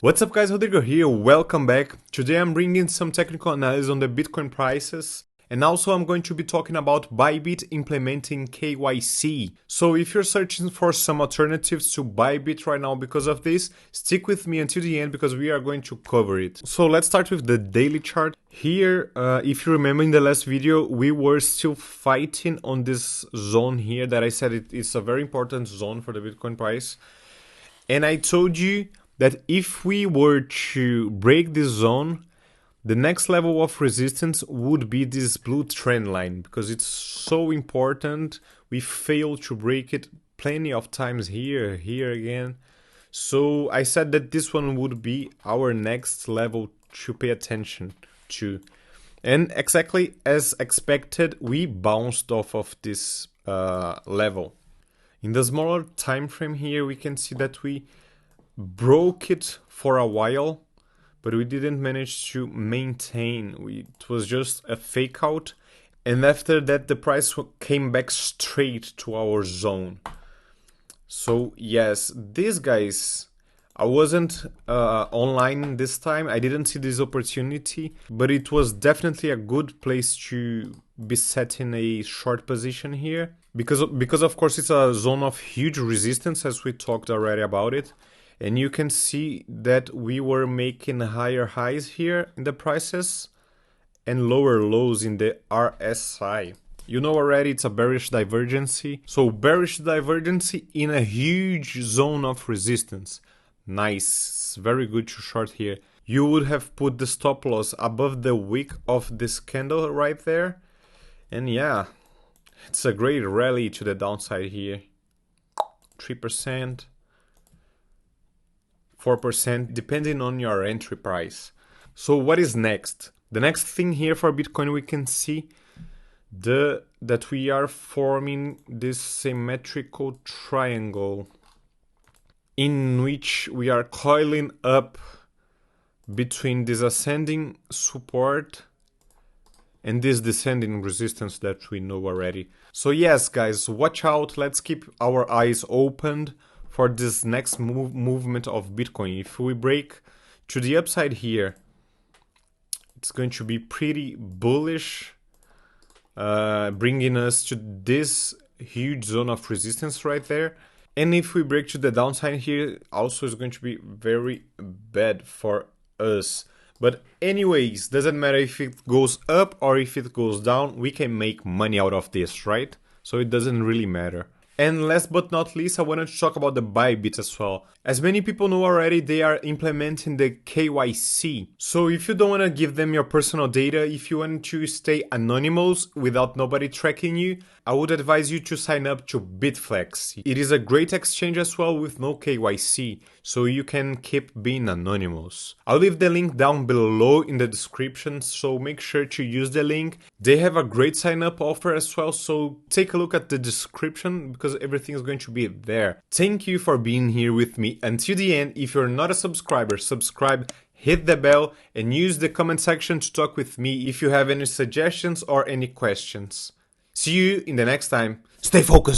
What's up guys, Rodrigo here, welcome back. Today I'm bringing some technical analysis on the Bitcoin prices, and also I'm going to be talking about Bybit implementing KYC. So if you're searching for some alternatives to Bybit right now because of this, stick with me until the end because we are going to cover it. So let's start with the daily chart. Here, if you remember in the last video, we were still fighting on this zone here that I said it's a very important zone for the Bitcoin price. And I told you that if we were to break this zone, the next level of resistance would be this blue trend line, because it's so important. We failed to break it plenty of times here again. So I said that this one would be our next level to pay attention to. And exactly as expected, we bounced off of this level. In the smaller time frame here, we can see that we broke it for a while, but we didn't manage to maintain. It was just a fake out, and after that the price came back straight to our zone. So yes, these guys, I wasn't online this time. I didn't see this opportunity, but it was definitely a good place to be setting a short position here, because of course it's a zone of huge resistance, as we talked already about it. And you can see that we were making higher highs here in the prices and lower lows in the RSI. You know already it's a bearish divergence. So bearish divergence in a huge zone of resistance. Nice, it's very good to short here. You would have put the stop loss above the wick of this candle right there. And yeah, it's a great rally to the downside here. 3%. 4% depending on your entry price. So what is next? The next thing here for Bitcoin, we can see that we are forming this symmetrical triangle in which we are coiling up between this ascending support and this descending resistance that we know already. So yes guys, watch out, let's keep our eyes opened for this next movement of Bitcoin. If we break to the upside here, it's going to be pretty bullish, bringing us to this huge zone of resistance right there. And if we break to the downside here, also is going to be very bad for us. But anyways, doesn't matter if it goes up or if it goes down, we can make money out of this, right? So it doesn't really matter. And last but not least, I wanted to talk about the Bybit as well. As many people know already, they are implementing the KYC. So if you don't want to give them your personal data, if you want to stay anonymous without nobody tracking you, I would advise you to sign up to Bitflex. It is a great exchange as well with no KYC, so you can keep being anonymous. I'll leave the link down below in the description, so make sure to use the link. They have a great sign up offer as well, so take a look at the description because everything is going to be there. Thank you for being here with me until the end. If you're not a subscriber, subscribe, hit the bell, and use the comment section to talk with me if you have any suggestions or any questions. See you in the next time. Stay focused.